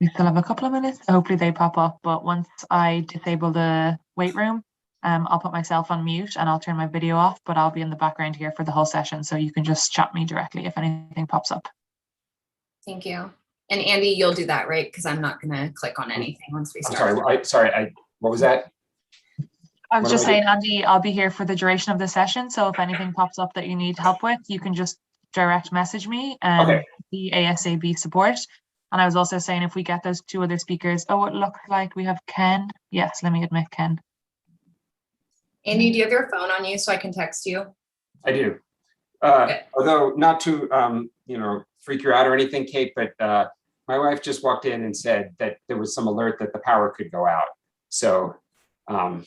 We still have a couple of minutes. Hopefully they pop up, but once I disable the wait room, I'll put myself on mute and I'll turn my video off, but I'll be in the background here for the whole session, so you can just chat me directly if anything pops up. Thank you. And Andy, you'll do that, right? Because I'm not going to click on anything once we start. What was that? I was just saying, Andy, I'll be here for the duration of the session, so if anything pops up that you need help with, you can just direct message me and the ASAB support. And I was also saying, if we get those two other speakers, oh, it looks like we have Ken. Yes, let me admit Ken. Andy, do you have your phone on you so I can text you? I do. Although not to, freak you out or anything, Kate, but my wife just walked in and said that there was some alert that the power could go out. So. All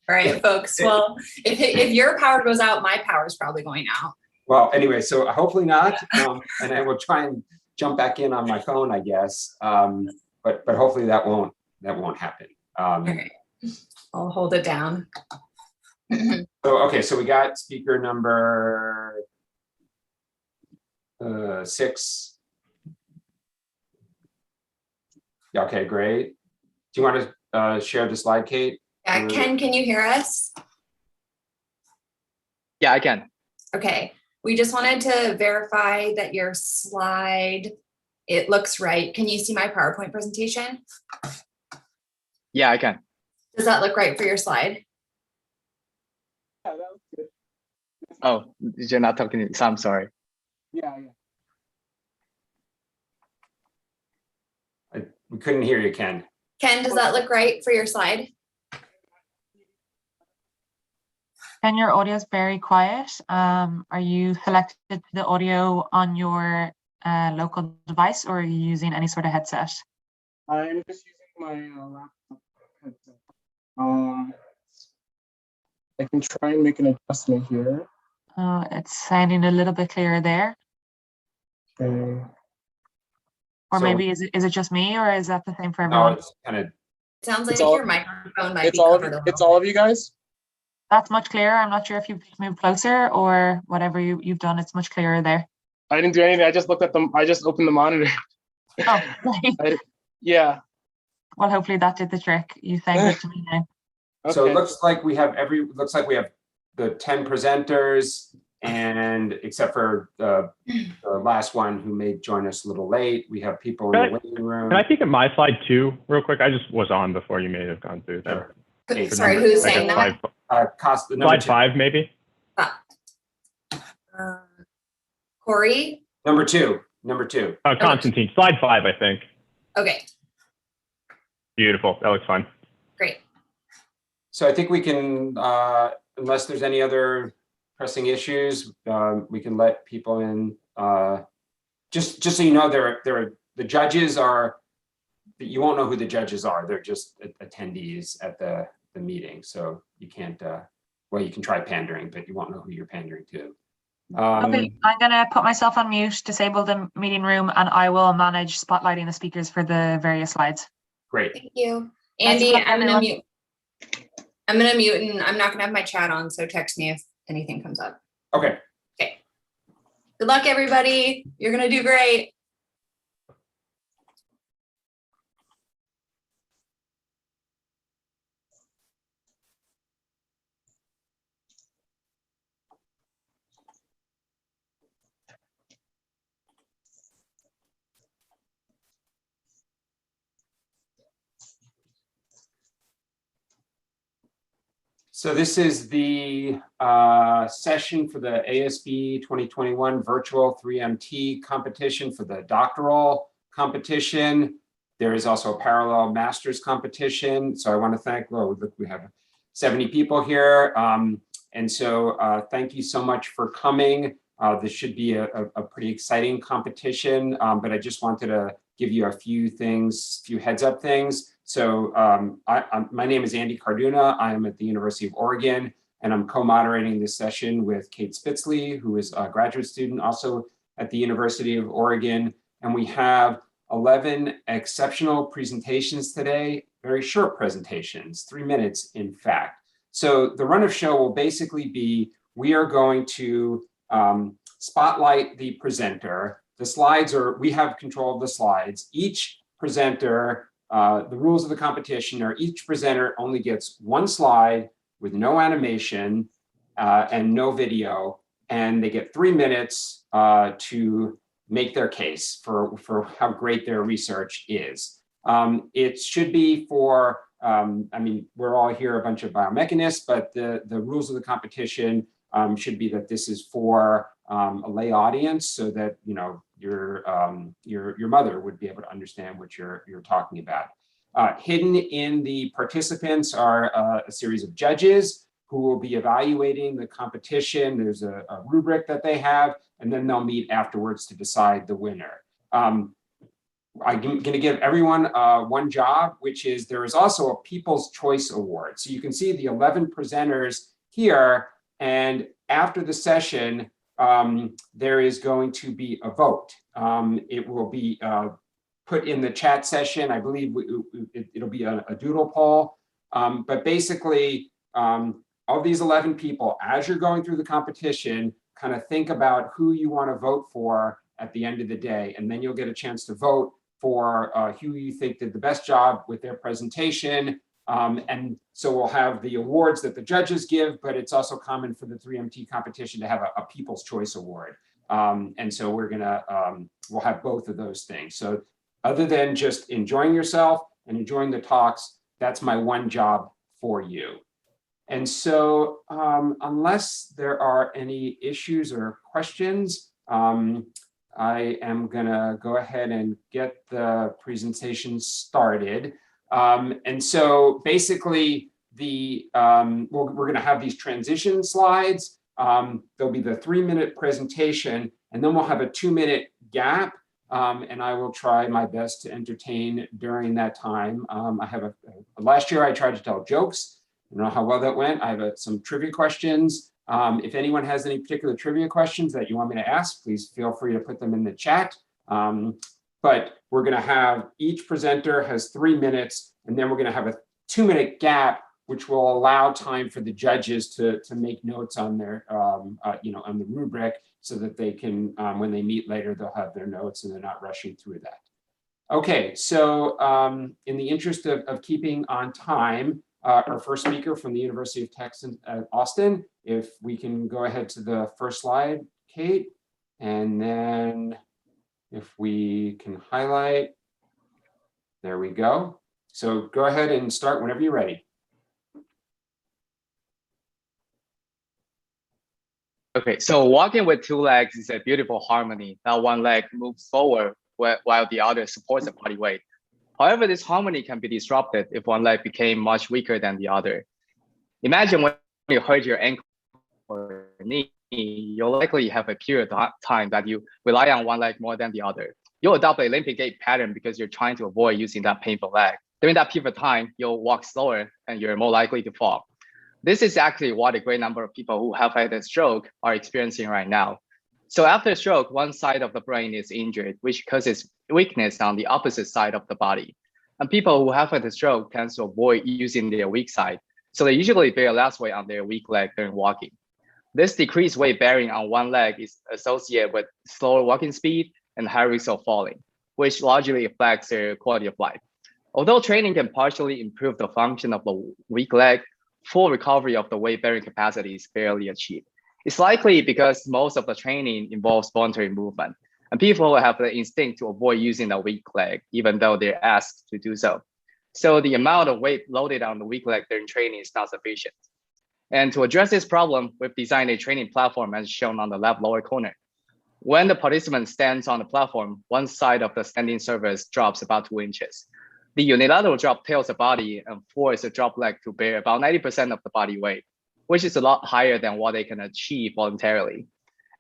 right, folks. Well, if your power goes out, my power is probably going out. Well, anyway, so hopefully not. And I will try and jump back in on my phone, I guess. But hopefully that won't happen. Okay. I'll hold it down. So we got speaker number 6. Okay, great. Do you want to share the slide, Kate? Yeah, Ken, can you hear us? Yeah, I can. Okay, we just wanted to verify that your slide, it looks right. Can you see my PowerPoint presentation? Yeah, I can. Does that look right for your slide? Yeah, that was good. Oh, you're not talking, so I'm sorry. Yeah. We couldn't hear you, Ken. Ken, does that look right for your slide? Ken, your audio is very quiet. Are you selected the audio on your local device, or are you using any sort of headset? I'm just using my laptop headset. I can try and make an adjustment here. It's sounding a little bit clearer there. Okay. Or maybe is it just me, or is that the same for everyone? No, it's kind of. Sounds like your microphone might be covered. It's all of you guys? That's much clearer. I'm not sure if you've moved closer or whatever you've done. It's much clearer there. I didn't do anything. I just looked at them. I just opened the monitor. Oh, right. Yeah. Well, hopefully that did the trick. You sound good to me now. Okay. So it looks like we have the 10 presenters, and except for the last one who may join us a little late, we have people in the waiting room. Can I peek at my slide too, real quick? I just was on before you may have gone through there. Sure. Sorry, who's saying that? Slide 5, maybe. Corey? Number two. Constantine, slide 5, I think. Okay. Beautiful. That looks fun. Great. So I think we can, unless there's any other pressing issues, we can let people in. Just so you know, the judges are. You won't know who the judges are. They're just attendees at the meeting. So you can't. Well, you can try pandering, but you won't know who you're pandering to. Okay, I'm gonna put myself on mute, disable the meeting room, and I will manage spotlighting the speakers for the various slides. Great. Thank you, Andy. I'm gonna mute. I'm gonna mute, and I'm not gonna have my chat on. So text me if anything comes up. Okay. Okay. Good luck, everybody. You're gonna do great. So this is the session for the ASB 2021 virtual 3MT competition for the doctoral competition. There is also a parallel master's competition. So I want to thank, well, look, we have 70 people here. And so thank you so much for coming. This should be a pretty exciting competition, but I just wanted to give you a few things, few heads up things. So my name is Andy Carduna. I am at the University of Oregon, and I'm co-moderating this session with Kate Spitzley, who is a graduate student also at the University of Oregon. And we have 11 exceptional presentations today, very short presentations, 3 minutes in fact. So the run of show will basically be, we are going to spotlight the presenter. The slides are, we have control of the slides. Each presenter, the rules of the competition are each presenter only gets one slide with no animation and no video, and they get 3 minutes to make their case for how great their research is. It should be for, I mean, we're all here a bunch of biomechanists, but the rules of the competition should be that this is for a lay audience, so that, you know, your mother would be able to understand what you're talking about. Hidden in the participants are a series of judges who will be evaluating the competition. There's a rubric that they have, and then they'll meet afterwards to decide the winner. I'm going to give everyone one job, which is there is also a People's Choice Award. So you can see the 11 presenters here, and after the session, there is going to be a vote. It will be put in the chat session. I believe it'll be a doodle poll. But basically, of these 11 people, as you're going through the competition, kind of think about who you want to vote for at the end of the day. And then you'll get a chance to vote for who you think did the best job with their presentation. And so we'll have the awards that the judges give, but it's also common for the 3MT competition to have a People's Choice Award. And so we're gonna, we'll have both of those things. So other than just enjoying yourself and enjoying the talks, that's my one job for you. And so unless there are any issues or questions, I am gonna go ahead and get the presentation started. And so basically we're gonna have these transition slides. There'll be the 3-minute presentation, and then we'll have a 2-minute gap. And I will try my best to entertain during that time. I have last year I tried to tell jokes. I don't know how well that went. I have some trivia questions. If anyone has any particular trivia questions that you want me to ask, please feel free to put them in the chat. But we're gonna have, each presenter has 3 minutes, and then we're gonna have a 2-minute gap, which will allow time for the judges to make notes on their, you know, on the rubric, so that they can, when they meet later, they'll have their notes and they're not rushing through that. Okay, so in the interest of keeping on time, our first speaker from the University of Texas at Austin, if we can go ahead to the first slide, Kate, and then if we can highlight, there we go. So go ahead and start whenever you're ready. Okay, so walking with 2 legs is a beautiful harmony. Now one leg moves forward while the other supports the body weight. However, this harmony can be disrupted if one leg became much weaker than the other. Imagine when you hurt your ankle or knee, you'll likely have a period of time that you rely on one leg more than the other. You'll adopt a limping gait pattern because you're trying to avoid using that painful leg. During that period of time, you'll walk slower and you're more likely to fall. This is actually what a great number of people who have had a stroke are experiencing right now. So after a stroke, one side of the brain is injured, which causes weakness on the opposite side of the body. And people who have had a stroke tend to avoid using their weak side. So they usually bear less weight on their weak leg during walking. This decreased weight bearing on one leg is associated with slower walking speed and high risk of falling, which largely affects their quality of life. Although training can partially improve the function of the weak leg, full recovery of the weight bearing capacity is barely achieved. It's likely because most of the training involves voluntary movement, and people have the instinct to avoid using the weak leg, even though they're asked to do so. So the amount of weight loaded on the weak leg during training is not sufficient. And to address this problem, we've designed a training platform as shown on the left lower corner. When the participant stands on the platform, one side of the standing surface drops about 2 inches. The unilateral drop tilts the body and forces the drop leg to bear about 90% of the body weight, which is a lot higher than what they can achieve voluntarily.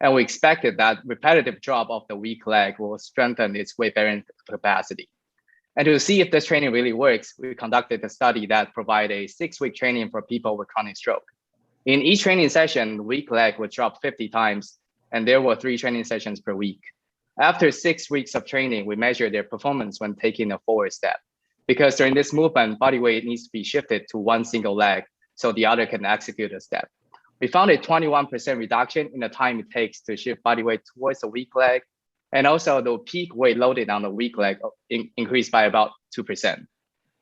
And we expected that repetitive drop of the weak leg will strengthen its weight bearing capacity. And to see if this training really works, we conducted a study that provided a 6-week training for people with chronic stroke. In each training session, the weak leg would drop 50 times, and there were 3 training sessions per week. After 6 weeks of training, we measured their performance when taking a forward step. Because during this movement, body weight needs to be shifted to one single leg so the other can execute a step. We found a 21% reduction in the time it takes to shift body weight towards the weak leg, And also the peak weight loaded on the weak leg increased by about 2%.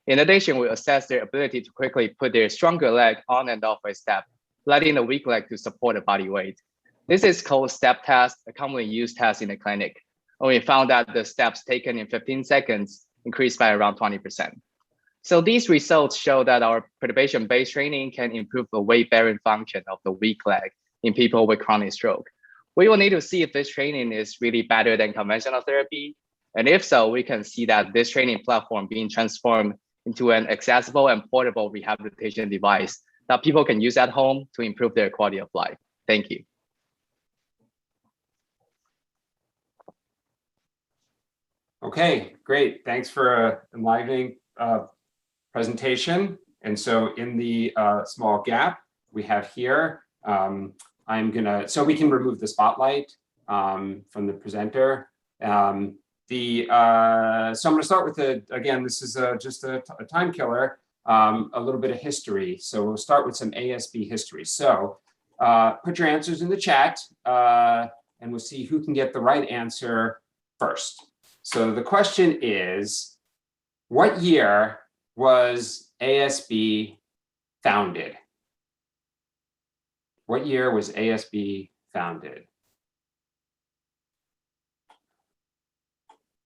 In addition, we assess their ability to quickly put their stronger leg on and off a step, letting the weak leg to support the body weight. This is called step test, a commonly used test in the clinic. And we found that the steps taken in 15 seconds increased by around 20%. So these results show that our perturbation-based training can improve the weight-bearing function of the weak leg in people with chronic stroke. We will need to see if this training is really better than conventional therapy. And if so, we can see that this training platform being transformed into an accessible and portable rehabilitation device that people can use at home to improve their quality of life. Thank you. Okay, great. Thanks for an enlivening presentation. And so in the small gap we have here, so we can remove the spotlight from the presenter. So I'm gonna start with again, this is just a time killer, a little bit of history. So we'll start with some ASB history. So put your answers in the chat and we'll see who can get the right answer first. So the question is, what year was ASB founded? What year was ASB founded?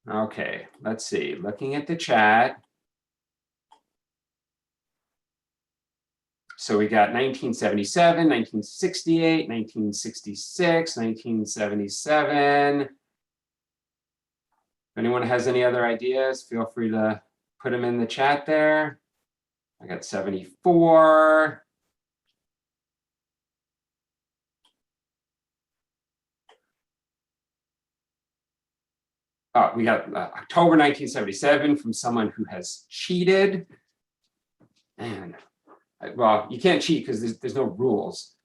Okay, let's see. Looking at the chat. So we got 1977, 1968, 1966, 1977. If anyone has any other ideas, feel free to put them in the chat there. I got 74. We got October 1977 from someone who has cheated. Man, well, you can't cheat because there's no rules.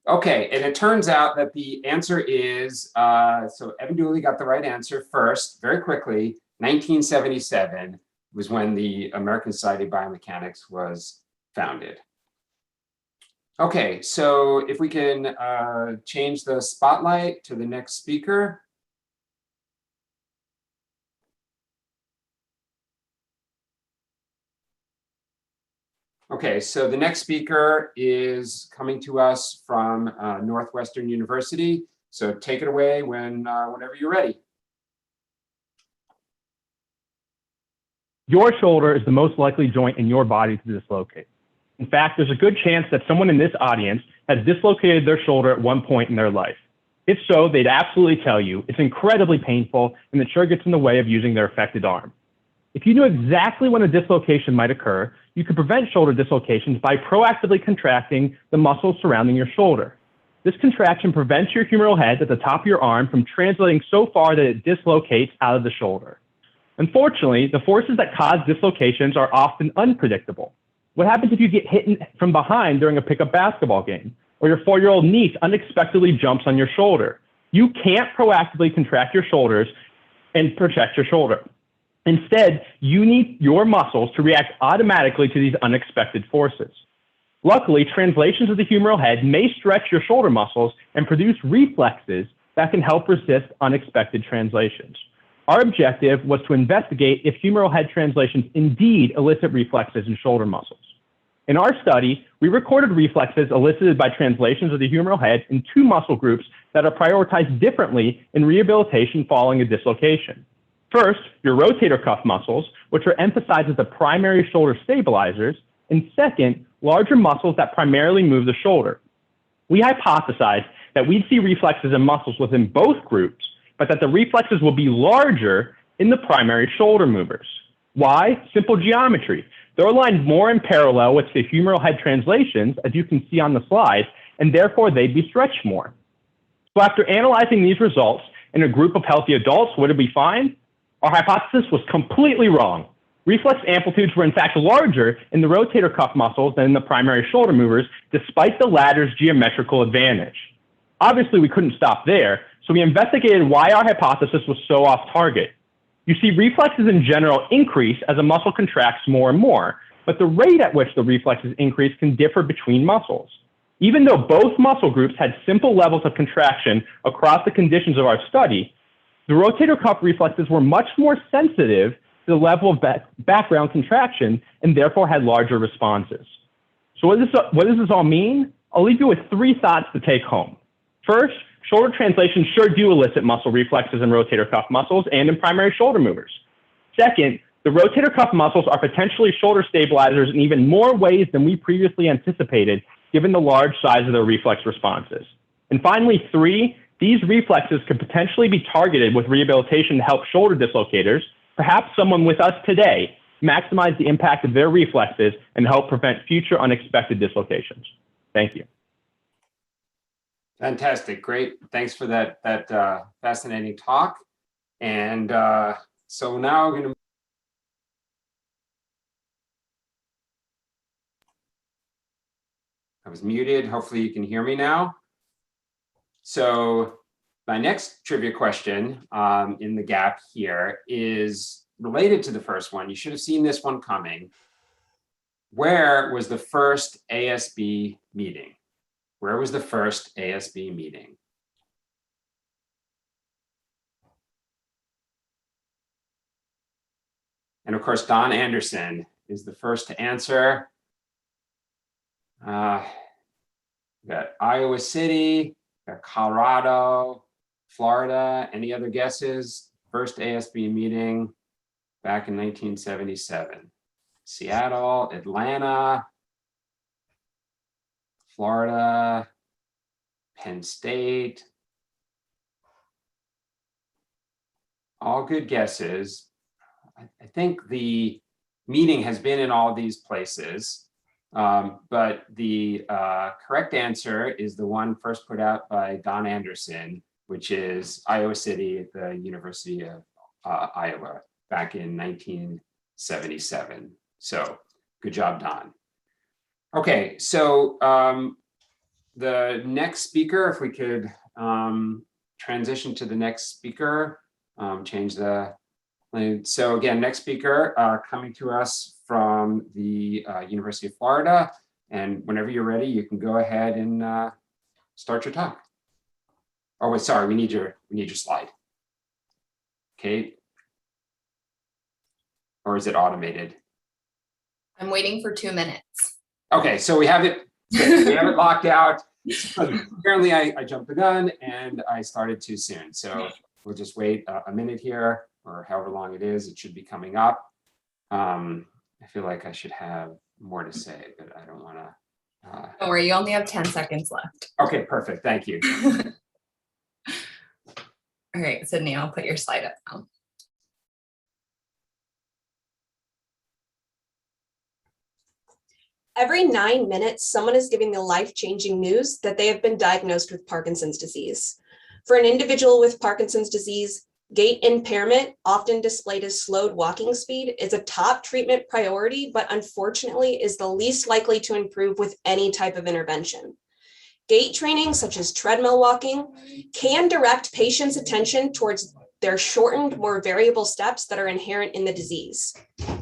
Okay, and it turns out that the answer is, so Evan Dooley got the right answer first, very quickly. 1977 was when the American Society of Biomechanics was founded. Okay, so if we can change the spotlight to the next speaker. Okay, so the next speaker is coming to us from Northwestern University. So take it away whenever you're ready. Your shoulder is the most likely joint in your body to dislocate. In fact, there's a good chance that someone in this audience has dislocated their shoulder at one point in their life. If so, they'd absolutely tell you it's incredibly painful and it sure gets in the way of using their affected arm. If you knew exactly when a dislocation might occur, you could prevent shoulder dislocations by proactively contracting the muscles surrounding your shoulder. This contraction prevents your humeral head at the top of your arm from translating so far that it dislocates out of the shoulder. Unfortunately, the forces that cause dislocations are often unpredictable. What happens if you get hit from behind during a pickup basketball game, or your 4-year-old niece unexpectedly jumps on your shoulder? You can't proactively contract your shoulders and protect your shoulder. Instead, you need your muscles to react automatically to these unexpected forces. Luckily, translations of the humeral head may stretch your shoulder muscles and produce reflexes that can help resist unexpected translations. Our objective was to investigate if humeral head translations indeed elicit reflexes in shoulder muscles. In our study, we recorded reflexes elicited by translations of the humeral head in 2 muscle groups that are prioritized differently in rehabilitation following a dislocation. First, your rotator cuff muscles, which are emphasized as the primary shoulder stabilizers, and second, larger muscles that primarily move the shoulder. We hypothesized that we'd see reflexes in muscles within both groups, but that the reflexes will be larger in the primary shoulder movers. Why? Simple geometry. They're aligned more in parallel with the humeral head translations, as you can see on the slide, and therefore they'd be stretched more. So after analyzing these results in a group of healthy adults, what did we find? Our hypothesis was completely wrong. Reflex amplitudes were in fact larger in the rotator cuff muscles than in the primary shoulder movers, despite the latter's geometrical advantage. Obviously, we couldn't stop there, so we investigated why our hypothesis was so off target. You see, reflexes in general increase as a muscle contracts more and more, but the rate at which the reflexes increase can differ between muscles. Even though both muscle groups had simple levels of contraction across the conditions of our study, the rotator cuff reflexes were much more sensitive to the level of background contraction and therefore had larger responses. So what does this all mean? I'll leave you with 3 thoughts to take home. First, shoulder translations sure do elicit muscle reflexes in rotator cuff muscles and in primary shoulder movers. Second, the rotator cuff muscles are potentially shoulder stabilizers in even more ways than we previously anticipated, given the large size of their reflex responses. And finally, 3, these reflexes could potentially be targeted with rehabilitation to help shoulder dislocators, perhaps someone with us today, maximize the impact of their reflexes and help prevent future unexpected dislocations. Thank you. Fantastic, great. Thanks for that fascinating talk. And so now we're going to I was muted. Hopefully you can hear me now. So my next trivia question in the gap here is related to the first one. You should have seen this one coming. Where was the first ASB meeting? Where was the first ASB meeting? And of course, Don Anderson is the first to answer. We got Iowa City, got Colorado, Florida. Any other guesses? First ASB meeting back in 1977. Seattle, Atlanta, Florida, Penn State. All good guesses. I think the meeting has been in all of these places. But the correct answer is the one first put out by Don Anderson, which is Iowa City at the University of Iowa back in 1977. So good job, Don. Okay, so the next speaker, if we could transition to the next speaker, change the lane. So again, next speaker coming to us from the University of Florida. And whenever you're ready, you can go ahead and start your talk. Oh, wait, sorry, we need your slide. Kate? Or is it automated? I'm waiting for 2 minutes. Okay, so we have it locked out. Apparently I jumped the gun and I started too soon. So we'll just wait a minute here or however long it is. It should be coming up. I feel like I should have more to say, but I don't want to. Don't worry, you only have 10 seconds left. Okay, perfect. Thank you. All right, Sydney, I'll put your slide up now. Every 9 minutes, someone is giving the life-changing news that they have been diagnosed with Parkinson's disease. For an individual with Parkinson's disease, gait impairment, often displayed as slowed walking speed, is a top treatment priority, but unfortunately is the least likely to improve with any type of intervention. Gait training, such as treadmill walking, can direct patients' attention towards their shortened, more variable steps that are inherent in the disease.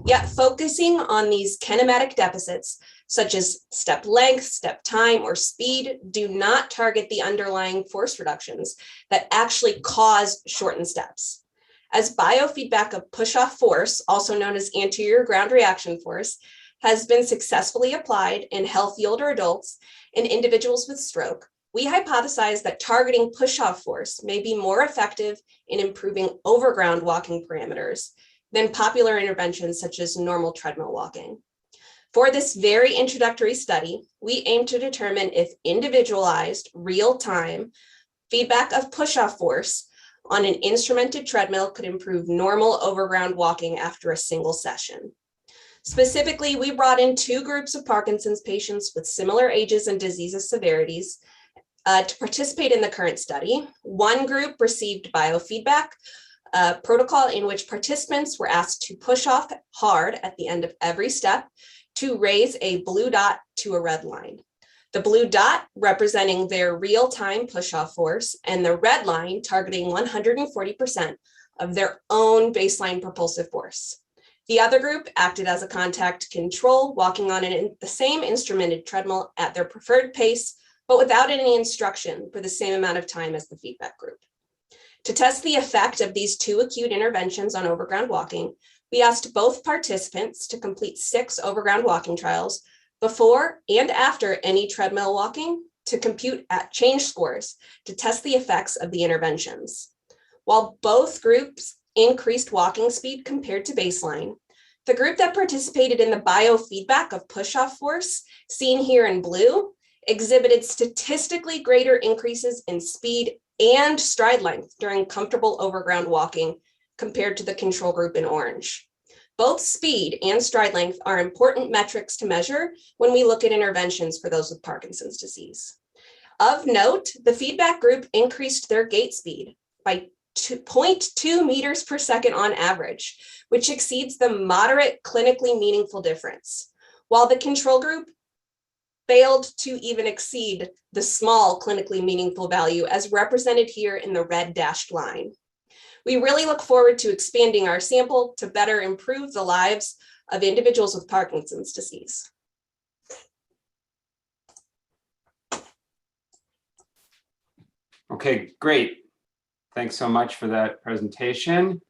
Yet focusing on these kinematic deficits, such as step length, step time, or speed, do not target the underlying force reductions that actually cause shortened steps. As biofeedback of push-off force, also known as anterior ground reaction force, has been successfully applied in healthy older adults and individuals with stroke, we hypothesize that targeting push-off force may be more effective in improving overground walking parameters than popular interventions such as normal treadmill walking. For this very introductory study, we aim to determine if individualized, real-time feedback of push-off force on an instrumented treadmill could improve normal overground walking after a single session. Specifically, we brought in 2 groups of Parkinson's patients with similar ages and disease severities to participate in the current study. One group received biofeedback, a protocol in which participants were asked to push off hard at the end of every step to raise a blue dot to a red line. The blue dot representing their real-time push-off force and the red line targeting 140% of their own baseline propulsive force. The other group acted as a contact control, walking on the same instrumented treadmill at their preferred pace but without any instruction for the same amount of time as the feedback group. To test the effect of these two acute interventions on overground walking, we asked both participants to complete 6 overground walking trials before and after any treadmill walking to compute change scores to test the effects of the interventions. While both groups increased walking speed compared to baseline, the group that participated in the biofeedback of push-off force, seen here in blue, exhibited statistically greater increases in speed and stride length during comfortable overground walking compared to the control group in orange. Both speed and stride length are important metrics to measure when we look at interventions for those with Parkinson's disease. Of note, the feedback group increased their gait speed by 0.2 meters per second on average, which exceeds the moderate clinically meaningful difference, while the control group failed to even exceed the small clinically meaningful value as represented here in the red dashed line. We really look forward to expanding our sample to better improve the lives of individuals with Parkinson's disease. Okay, great. Thanks so much for that presentation.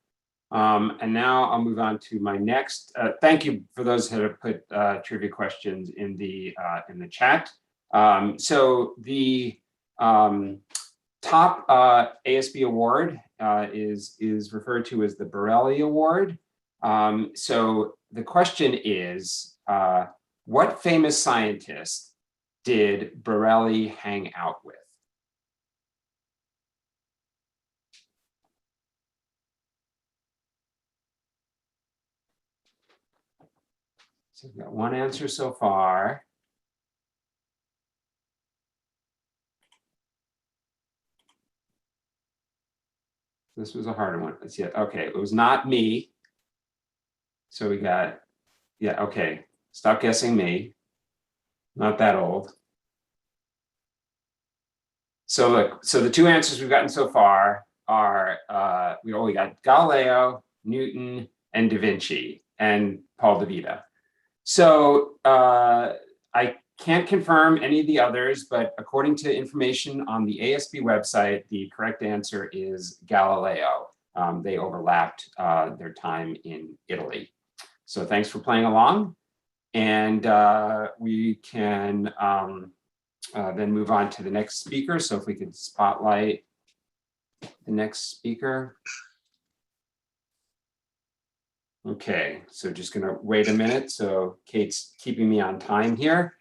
And now I'll move on to my next. Thank you for those that have put trivia questions in the chat. So the top ASB award is referred to as the Borelli Award. So the question is, what famous scientist did Borelli hang out with? So we've got one answer so far. This was a harder one. Let's see. Okay, it was not me. So we got, yeah, okay. Stop guessing me. Not that old. So look, so the two answers we've gotten so far are, we only got Galileo, Newton, and Da Vinci, and Paul de Vita. So I can't confirm any of the others, but according to information on the ASB website, the correct answer is Galileo. They overlapped their time in Italy. So thanks for playing along. And we can then move on to the next speaker. So if we could spotlight the next speaker. Okay, so just gonna wait a minute. So Kate's keeping me on time here.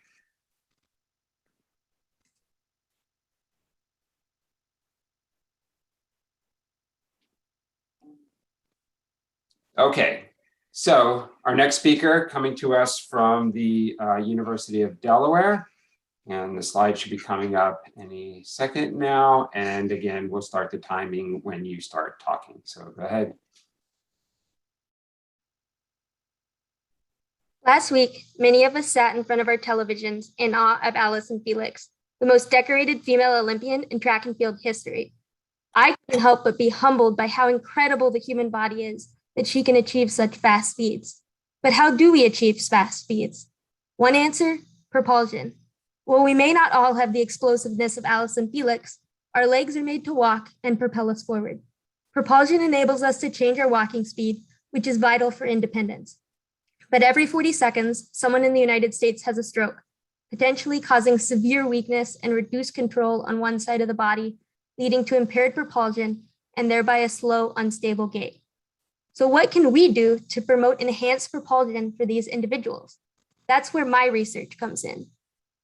Okay, so our next speaker coming to us from the University of Delaware, and the slide should be coming up any second now. And again, we'll start the timing when you start talking. So go ahead. Last week, many of us sat in front of our televisions in awe of Allison Felix, the most decorated female Olympian in track and field history. I couldn't help but be humbled by how incredible the human body is, that she can achieve such fast speeds. But how do we achieve fast speeds? One answer, propulsion. While we may not all have the explosiveness of Allison Felix, our legs are made to walk and propel us forward. Propulsion enables us to change our walking speed, which is vital for independence. But every 40 seconds, someone in the United States has a stroke, potentially causing severe weakness and reduced control on one side of the body, leading to impaired propulsion and thereby a slow, unstable gait. So what can we do to promote enhanced propulsion for these individuals? That's where my research comes in.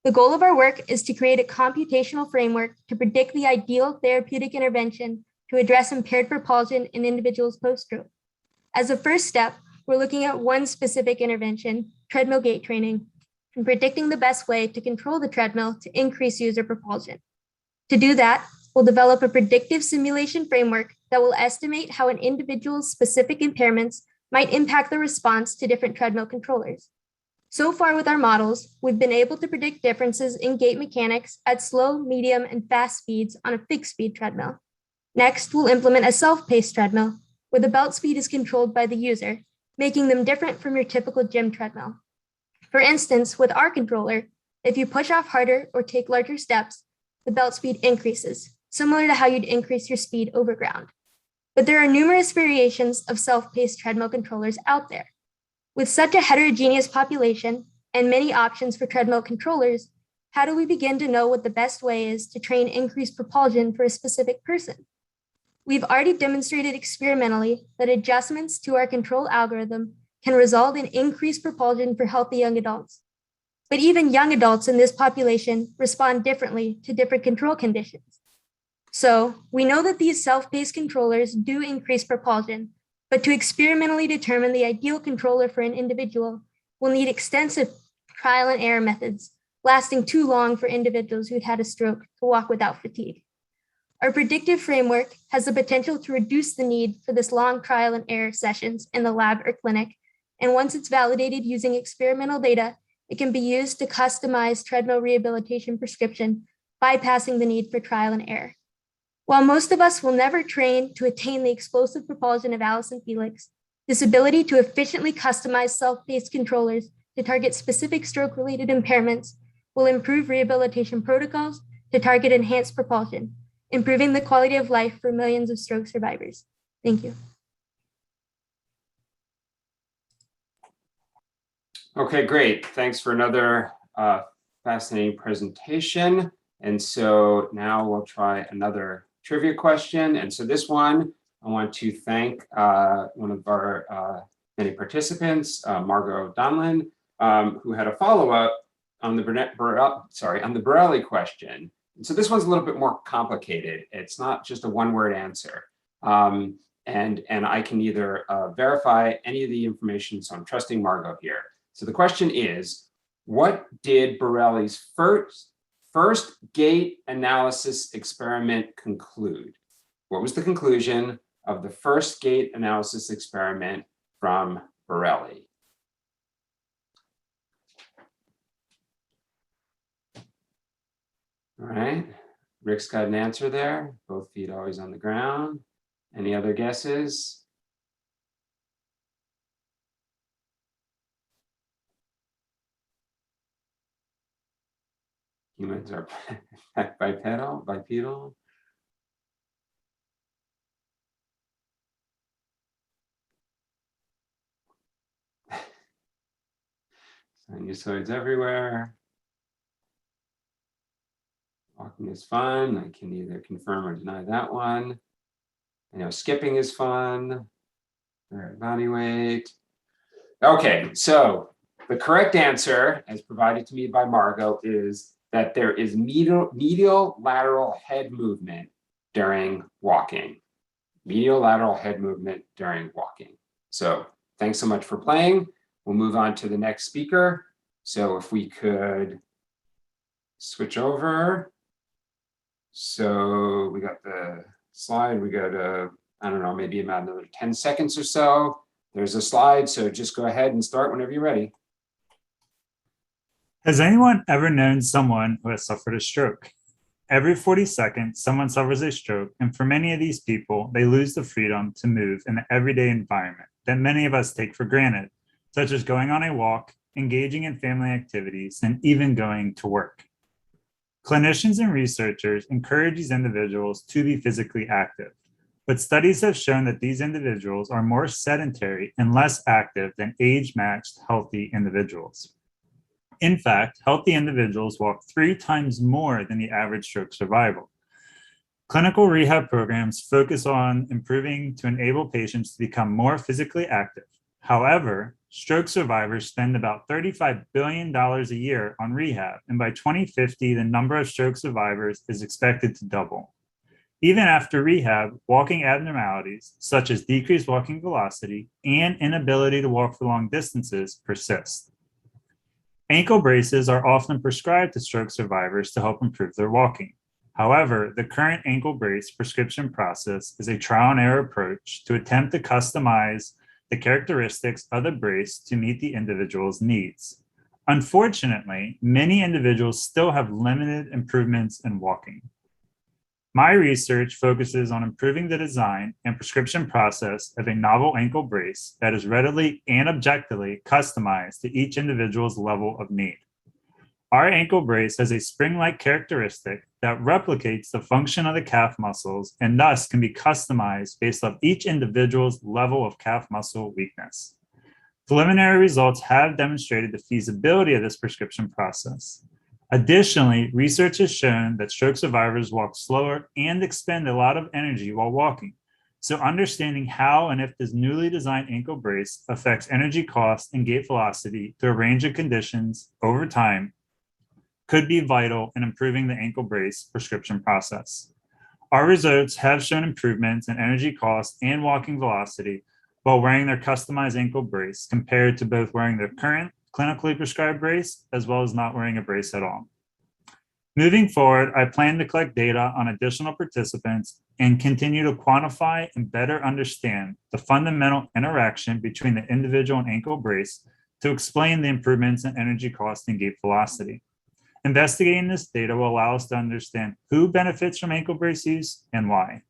The goal of our work is to create a computational framework to predict the ideal therapeutic intervention to address impaired propulsion in individuals post-stroke. As a first step, we're looking at one specific intervention, treadmill gait training, and predicting the best way to control the treadmill to increase user propulsion. To do that, we'll develop a predictive simulation framework that will estimate how an individual's specific impairments might impact the response to different treadmill controllers. So far with our models, we've been able to predict differences in gait mechanics at slow, medium, and fast speeds on a fixed speed treadmill. Next, we'll implement a self-paced treadmill where the belt speed is controlled by the user, making them different from your typical gym treadmill. For instance, with our controller, If you push off harder or take larger steps, the belt speed increases, similar to how you'd increase your speed over ground. But there are numerous variations of self-paced treadmill controllers out there. With such a heterogeneous population and many options for treadmill controllers, how do we begin to know what the best way is to train increased propulsion for a specific person? We've already demonstrated experimentally that adjustments to our control algorithm can result in increased propulsion for healthy young adults. But even young adults in this population respond differently to different control conditions. So we know that these self-paced controllers do increase propulsion, but to experimentally determine the ideal controller for an individual, we'll need extensive trial and error methods, lasting too long for individuals who'd had a stroke to walk without fatigue. Our predictive framework has the potential to reduce the need for this long trial and error sessions in the lab or clinic, and once it's validated using experimental data, it can be used to customize treadmill rehabilitation prescription, bypassing the need for trial and error. While most of us will never train to attain the explosive propulsion of Alice and Felix, this ability to efficiently customize self-paced controllers to target specific stroke-related impairments will improve rehabilitation protocols to target enhanced propulsion, improving the quality of life for millions of stroke survivors. Thank you. Okay, great. Thanks for another fascinating presentation. And so now we'll try another trivia question. And so this one, I want to thank one of our many participants, Margot Donlin, who had a follow-up on the Borelli question. And so this one's a little bit more complicated. It's not just a one-word answer. And I can either verify any of the information, so I'm trusting Margot here. So the question is, what did Borelli's first gait analysis experiment conclude? What was the conclusion of the first gait analysis experiment from Borelli? All right, Rick's got an answer there. Both feet always on the ground. Any other guesses? Humans are bipedal. Sinusoids everywhere. Walking is fun. I can either confirm or deny that one. I know skipping is fun. Body weight. Okay, so the correct answer, as provided to me by Margot, is that there is medial lateral head movement during walking. Medial lateral head movement during walking. So thanks so much for playing. We'll move on to the next speaker. So if we could switch over. So we got the slide. We got I don't know, maybe about another 10 seconds or so. There's a slide, so just go ahead and start whenever you're ready. Has anyone ever known someone who has suffered a stroke? Every 40 seconds, someone suffers a stroke, and for many of these people, they lose the freedom to move in the everyday environment that many of us take for granted, such as going on a walk, engaging in family activities, and even going to work. Clinicians and researchers encourage these individuals to be physically active, but studies have shown that these individuals are more sedentary and less active than age-matched healthy individuals. In fact, healthy individuals walk 3 times more than the average stroke survivor. Clinical rehab programs focus on improving to enable patients to become more physically active. However, stroke survivors spend about $35 billion a year on rehab, and by 2050, the number of stroke survivors is expected to double. Even after rehab, walking abnormalities, such as decreased walking velocity and inability to walk for long distances, persist. Ankle braces are often prescribed to stroke survivors to help improve their walking. However, the current ankle brace prescription process is a trial and error approach to attempt to customize the characteristics of the brace to meet the individual's needs. Unfortunately, many individuals still have limited improvements in walking. My research focuses on improving the design and prescription process of a novel ankle brace that is readily and objectively customized to each individual's level of need. Our ankle brace has a spring-like characteristic that replicates the function of the calf muscles and thus can be customized based on each individual's level of calf muscle weakness. Preliminary results have demonstrated the feasibility of this prescription process. Additionally, research has shown that stroke survivors walk slower and expend a lot of energy while walking. So understanding how and if this newly designed ankle brace affects energy cost and gait velocity through a range of conditions over time could be vital in improving the ankle brace prescription process. Our results have shown improvements in energy cost and walking velocity while wearing their customized ankle brace compared to both wearing their current clinically prescribed brace as well as not wearing a brace at all. Moving forward, I plan to collect data on additional participants and continue to quantify and better understand the fundamental interaction between the individual and ankle brace to explain the improvements in energy cost and gait velocity. Investigating this data will allow us to understand who benefits from ankle brace use and why.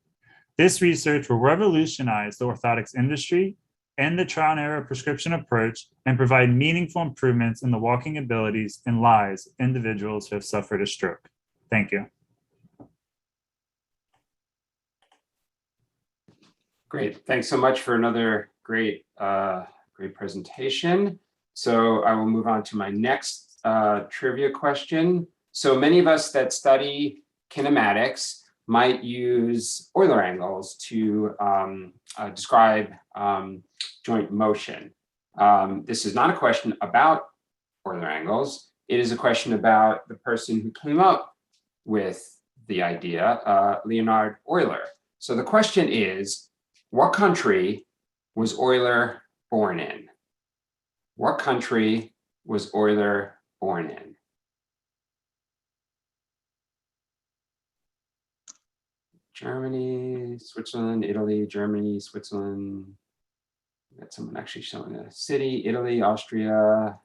This research will revolutionize the orthotics industry and the trial and error prescription approach and provide meaningful improvements in the walking abilities and lives of individuals who have suffered a stroke. Thank you. Great. Thanks so much for another great presentation. So I will move on to my next trivia question. So many of us that study kinematics might use Euler angles to describe joint motion. This is not a question about Euler angles. It is a question about the person who came up with the idea, Leonhard Euler. So the question is, what country was Euler born in? What country was Euler born in? Germany, Switzerland, Italy, Germany, Switzerland. Got someone actually showing a city, Italy, Austria,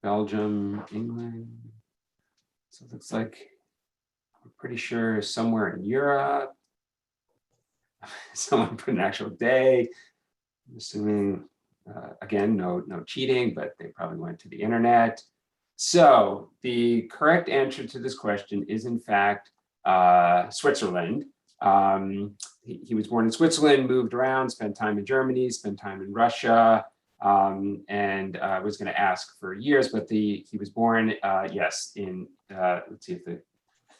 Belgium, England. So it looks like I'm pretty sure somewhere in Europe. Someone put an actual day. I'm assuming, again, no cheating, but they probably went to the internet. So the correct answer to this question is in fact Switzerland. He was born in Switzerland, moved around, spent time in Germany, spent time in Russia, and I was going to ask for years, but he was born, yes, in, let's see if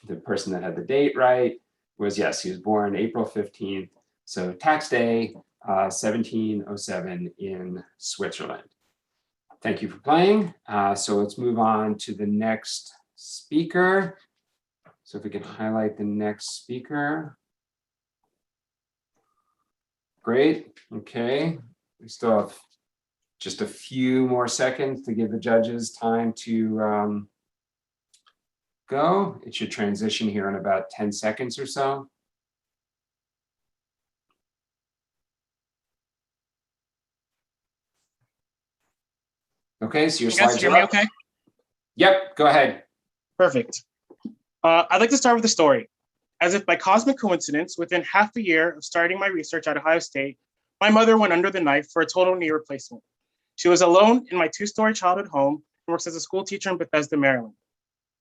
the person that had the date right was, yes, he was born April 15th, so tax day, 1707 in Switzerland. Thank you for playing. So let's move on to the next speaker. So if we can highlight the next speaker. Great, okay. We still have just a few more seconds to give the judges time to go. It should transition here in about 10 seconds or so. Okay, so your slides are up. Okay? Yep, go ahead. Perfect. I'd like to start with a story. As if by cosmic coincidence, within half a year of starting my research at Ohio State, my mother went under the knife for a total knee replacement. She was alone in my 2-story childhood home and works as a school teacher in Bethesda, Maryland.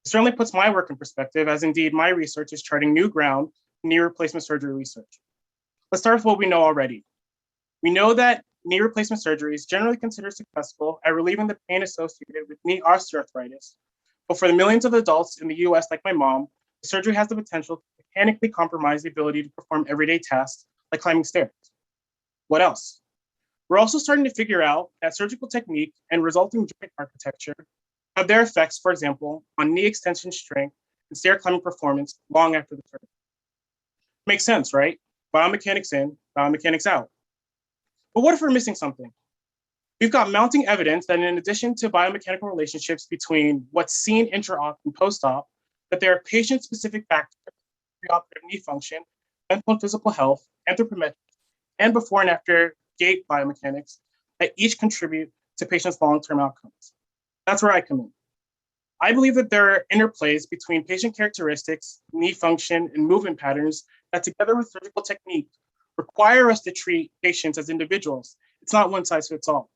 It certainly puts my work in perspective, as indeed my research is charting new ground in knee replacement surgery research. Let's start with what we know already. We know that knee replacement surgery is generally considered successful at relieving the pain associated with knee osteoarthritis. But for the millions of adults in the US, like my mom, the surgery has the potential to mechanically compromise the ability to perform everyday tasks like climbing stairs. What else? We're also starting to figure out that surgical technique and resulting joint architecture have their effects, for example, on knee extension strength and stair climbing performance long after the surgery. Makes sense, right? Biomechanics in, biomechanics out. But what if we're missing something? We've got mounting evidence that in addition to biomechanical relationships between what's seen intra-op and post-op, that there are patient-specific factors, preoperative knee function, mental and physical health, anthropometrics, and before and after gait biomechanics that each contribute to patients' long-term outcomes. That's where I come in. I believe that there are interplays between patient characteristics, knee function, and movement patterns that together with surgical technique require us to treat patients as individuals. It's not one size fits all.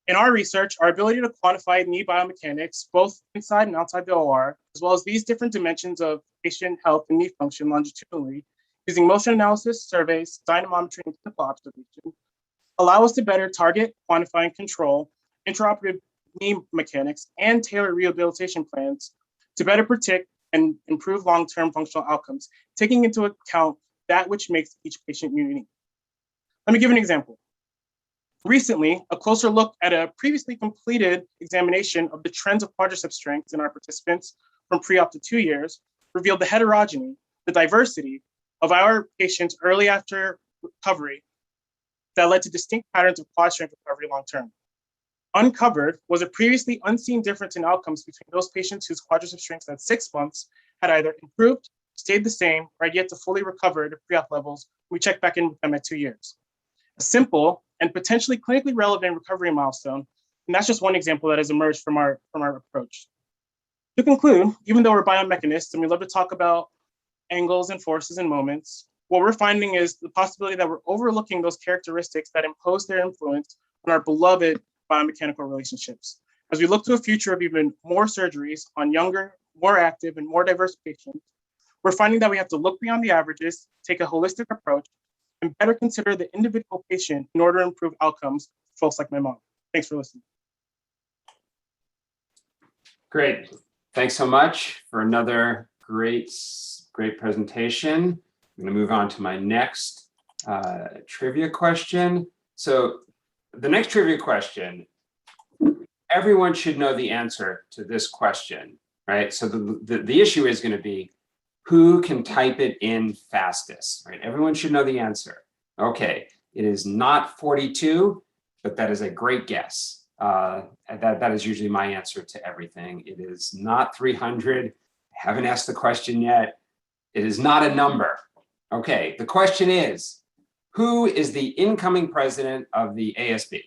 In our research, our ability to quantify knee biomechanics, both inside and outside the OR, as well as these different dimensions of patient health and knee function longitudinally, using motion analysis, surveys, dynamometry, and clinical observation, allow us to better target, quantify, and control intraoperative knee mechanics and tailor rehabilitation plans to better predict and improve long-term functional outcomes, taking into account that which makes each patient unique. Let me give an example. Recently, a closer look at a previously completed examination of the trends of quadriceps strength in our participants from pre-op to 2 years revealed the heterogeneity, the diversity of our patients early after recovery that led to distinct patterns of quad strength recovery long-term. Uncovered was a previously unseen difference in outcomes between those patients whose quadriceps strength at 6 months had either improved, stayed the same, or had yet to fully recover to pre-op levels. We checked back in with them at 2 years. A simple and potentially clinically relevant recovery milestone, and that's just one example that has emerged from our approach. To conclude, even though we're biomechanists and we love to talk about angles and forces and moments, what we're finding is the possibility that we're overlooking those characteristics that impose their influence on our beloved biomechanical relationships. As we look to a future of even more surgeries on younger, more active, and more diverse patients, we're finding that we have to look beyond the averages, take a holistic approach, and better consider the individual patient in order to improve outcomes for folks like my mom. Thanks for listening. Great. Thanks so much for another great presentation. I'm going to move on to my next trivia question. So the next trivia question, everyone should know the answer to this question, right? So the issue is going to be, who can type it in fastest, right? Everyone should know the answer. Okay, it is not 42, but that is a great guess. That is usually my answer to everything. It is not 300. I haven't asked the question yet. It is not a number. Okay, the question is, who is the incoming president of the ASB?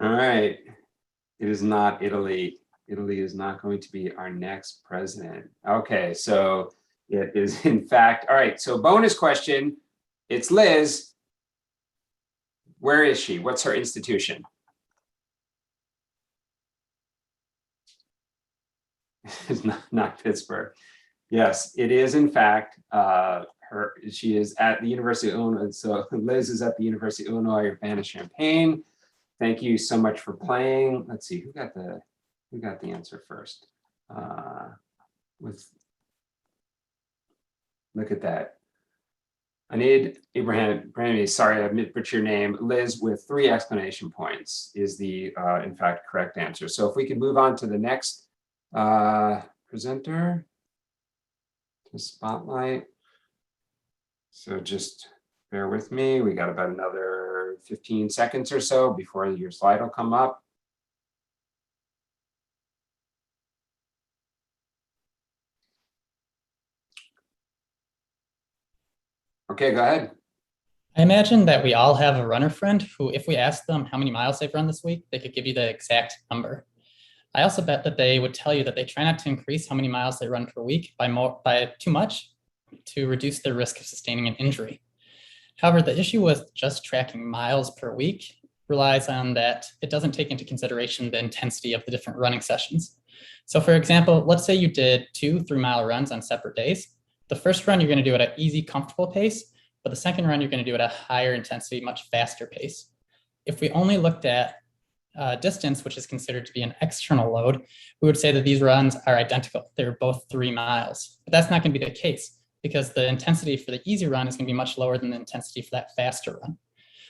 All right, it is not Italy. Italy is not going to be our next president. Okay, so it is in fact, all right, so bonus question, it's Liz. Where is she? What's her institution? It's not Pittsburgh. Yes, it is in fact, she is at the University of Illinois. So Liz is at the University of Illinois Urbana-Champaign. Thank you so much for playing. Let's see, who got the answer first? Look at that. I need Ibrahim, sorry, I butchered your name. Liz with 3 exclamation points is the, in fact, correct answer. So if we could move on to the next presenter to spotlight. So just bear with me. We got about another 15 seconds or so before your slide will come up. Okay, go ahead. I imagine that we all have a runner friend who, if we asked them how many miles they've run this week, they could give you the exact number. I also bet that they would tell you that they try not to increase how many miles they run per week by too much to reduce their risk of sustaining an injury. However, the issue with just tracking miles per week relies on that it doesn't take into consideration the intensity of the different running sessions. So for example, let's say you did 2 3-mile runs on separate days. The first run you're going to do at an easy, comfortable pace, but the second run you're going to do at a higher intensity, much faster pace. If we only looked at distance, which is considered to be an external load, we would say that these runs are identical. They're both 3 miles, but that's not going to be the case because the intensity for the easy run is going to be much lower than the intensity for that faster run.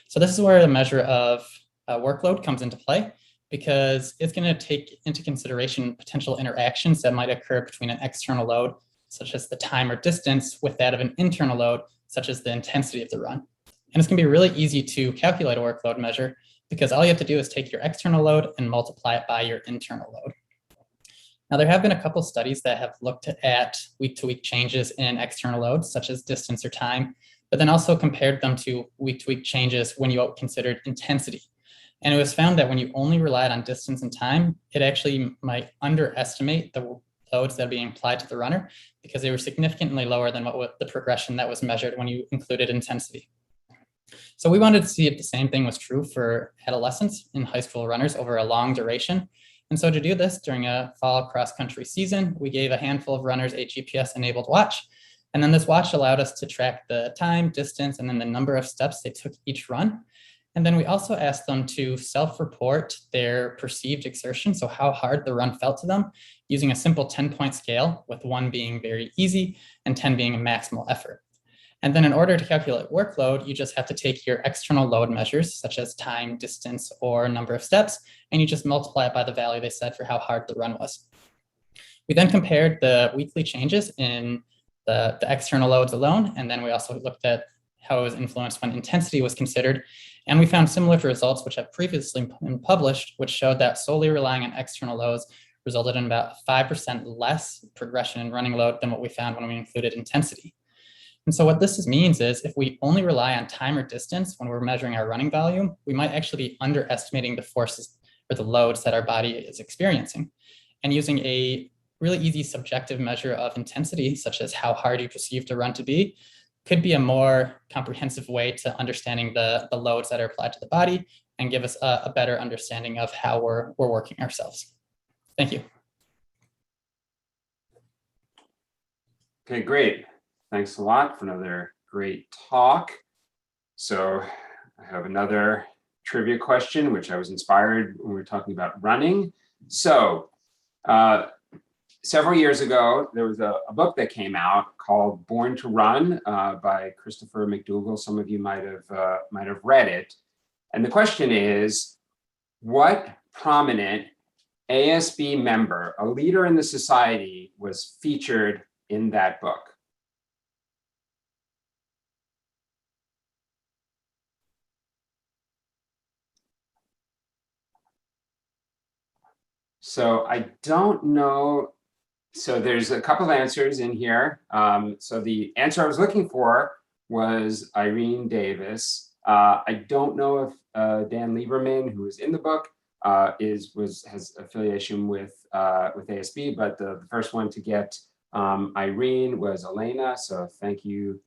So this is where the measure of workload comes into play, because it's going to take into consideration potential interactions that might occur between an external load, such as the time or distance, with that of an internal load, such as the intensity of the run. And it's going to be really easy to calculate a workload measure because all you have to do is take your external load and multiply it by your internal load. Now, there have been a couple studies that have looked at week-to-week changes in external loads, such as distance or time, but then also compared them to week-to-week changes when you considered intensity. And it was found that when you only relied on distance and time, it actually might underestimate the loads that are being applied to the runner because they were significantly lower than what the progression that was measured when you included intensity. So we wanted to see if the same thing was true for adolescents and high school runners over a long duration. And so to do this during a fall cross-country season, we gave a handful of runners a GPS-enabled watch. And then this watch allowed us to track the time, distance, and then the number of steps they took each run. And then we also asked them to self-report their perceived exertion, so how hard the run felt to them, using a simple 10-point scale, with 1 being very easy and 10 being a maximal effort. And then in order to calculate workload, you just have to take your external load measures, such as time, distance, or number of steps, and you just multiply it by the value they said for how hard the run was. We then compared the weekly changes in the external loads alone, and then we also looked at how it was influenced when intensity was considered. And we found similar to results which have previously been published, which showed that solely relying on external loads resulted in about 5% less progression in running load than what we found when we included intensity. And so what this means is if we only rely on time or distance when we're measuring our running volume, we might actually be underestimating the forces or the loads that our body is experiencing. And using a really easy subjective measure of intensity, such as how hard you perceive the run to be, could be a more comprehensive way to understanding the loads that are applied to the body and give us a better understanding of how we're working ourselves. Thank you. Okay, great. Thanks a lot for another great talk. So I have another trivia question, which I was inspired when we were talking about running. So several years ago, there was a book that came out called Born to Run by Christopher McDougall. Some of you might have read it. And the question is, what prominent ASB member, a leader in the society, was featured in that book? So I don't know. So there's a couple of answers in here. So the answer I was looking for was Irene Davis. I don't know if Dan Lieberman, who is in the book, has affiliation with ASB, but the first one to get Irene was Elena. So thank you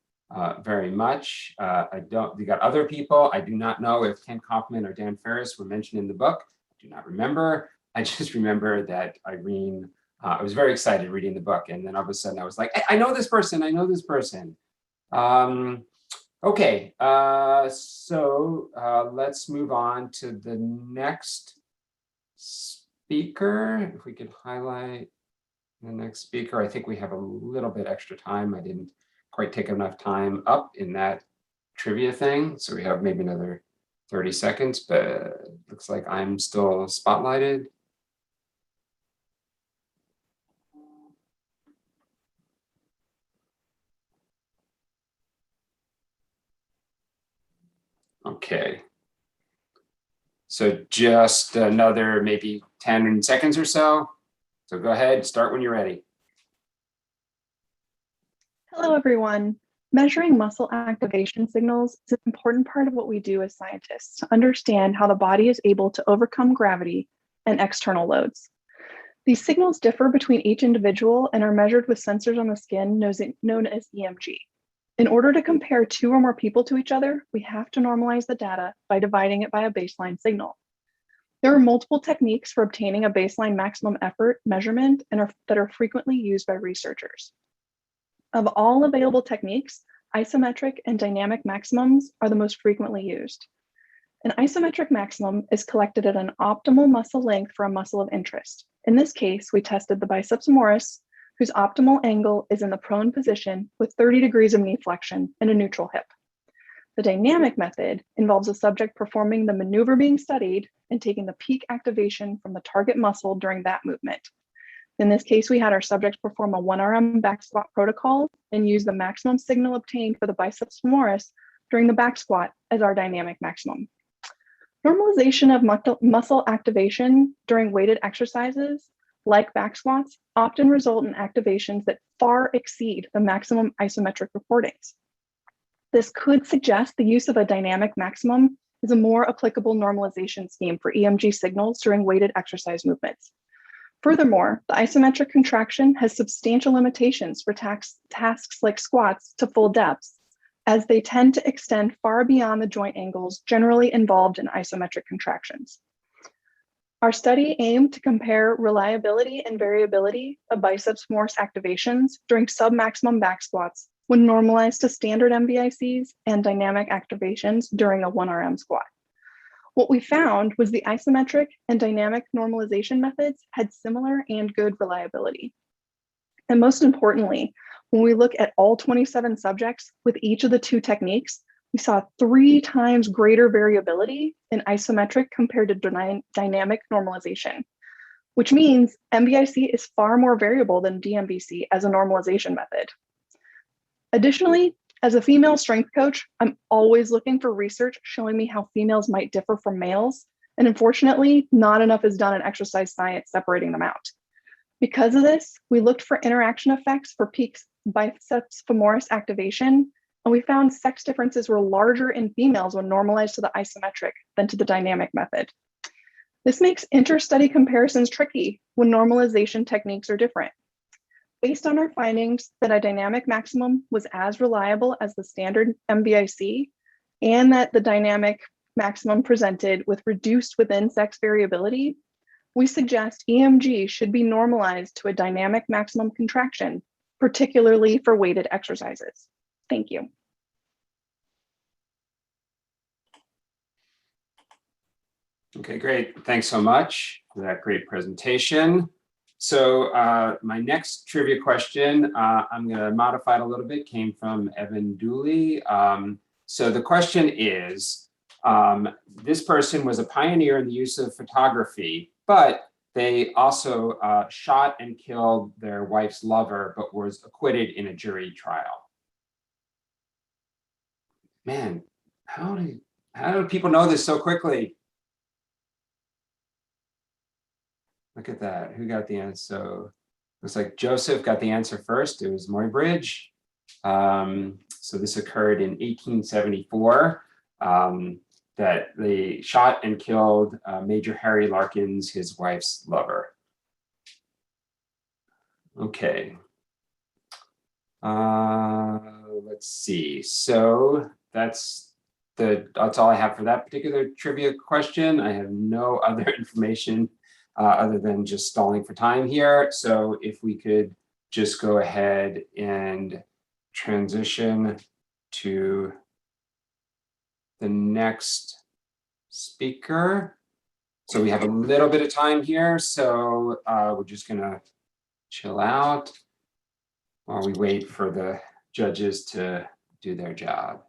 very much. You got other people. I do not know if Ken Kaufman or Dan Ferris were mentioned in the book. I do not remember. I just remember that Irene, I was very excited reading the book. And then all of a sudden I was like, I know this person, I know this person. Okay, so let's move on to the next speaker. If we could highlight the next speaker, I think we have a little bit extra time. I didn't quite take enough time up in that trivia thing. So we have maybe another 30 seconds, but it looks like I'm still spotlighted. Okay. So just another maybe 10 seconds or so. So go ahead, start when you're ready. Hello, everyone. Measuring muscle activation signals is an important part of what we do as scientists to understand how the body is able to overcome gravity and external loads. These signals differ between each individual and are measured with sensors on the skin known as EMG. In order to compare 2 or more people to each other, we have to normalize the data by dividing it by a baseline signal. There are multiple techniques for obtaining a baseline maximum effort measurement that are frequently used by researchers. Of all available techniques, isometric and dynamic maximums are the most frequently used. An isometric maximum is collected at an optimal muscle length for a muscle of interest. In this case, we tested the biceps femoris, whose optimal angle is in the prone position with 30 degrees of knee flexion and a neutral hip. The dynamic method involves a subject performing the maneuver being studied and taking the peak activation from the target muscle during that movement. In this case, we had our subjects perform a 1RM back squat protocol and use the maximum signal obtained for the biceps femoris during the back squat as our dynamic maximum. Normalization of muscle activation during weighted exercises like back squats often result in activations that far exceed the maximum isometric reportings. This could suggest the use of a dynamic maximum is a more applicable normalization scheme for EMG signals during weighted exercise movements. Furthermore, the isometric contraction has substantial limitations for tasks like squats to full depths, as they tend to extend far beyond the joint angles generally involved in isometric contractions. Our study aimed to compare reliability and variability of biceps femoris activations during submaximum back squats when normalized to standard MVICs and dynamic activations during a 1RM squat. What we found was the isometric and dynamic normalization methods had similar and good reliability. And most importantly, when we look at all 27 subjects with each of the two techniques, we saw 3 times greater variability in isometric compared to dynamic normalization, which means MVIC is far more variable than DMVC as a normalization method. Additionally, as a female strength coach, I'm always looking for research showing me how females might differ from males. And unfortunately, not enough is done in exercise science separating them out. Because of this, we looked for interaction effects for peak biceps femoris activation, and we found sex differences were larger in females when normalized to the isometric than to the dynamic method. This makes inter-study comparisons tricky when normalization techniques are different. Based on our findings that a dynamic maximum was as reliable as the standard MVIC, and that the dynamic maximum presented with reduced within sex variability, we suggest EMG should be normalized to a dynamic maximum contraction, particularly for weighted exercises. Thank you. Okay, great. Thanks so much for that great presentation. So my next trivia question, I'm going to modify it a little bit, came from Evan Dooley. So the question is, this person was a pioneer in the use of photography, but they also shot and killed their wife's lover, but was acquitted in a jury trial. Man, how do people know this so quickly? Look at that. Who got the answer? So looks like Joseph got the answer first. It was Muybridge. So this occurred in 1874. That they shot and killed Major Harry Larkins, his wife's lover. Okay. Let's see. So that's all I have for that particular trivia question. I have no other information other than just stalling for time here. So if we could just go ahead and transition to the next speaker. So we have a little bit of time here. So we're just gonna chill out while we wait for the judges to do their job.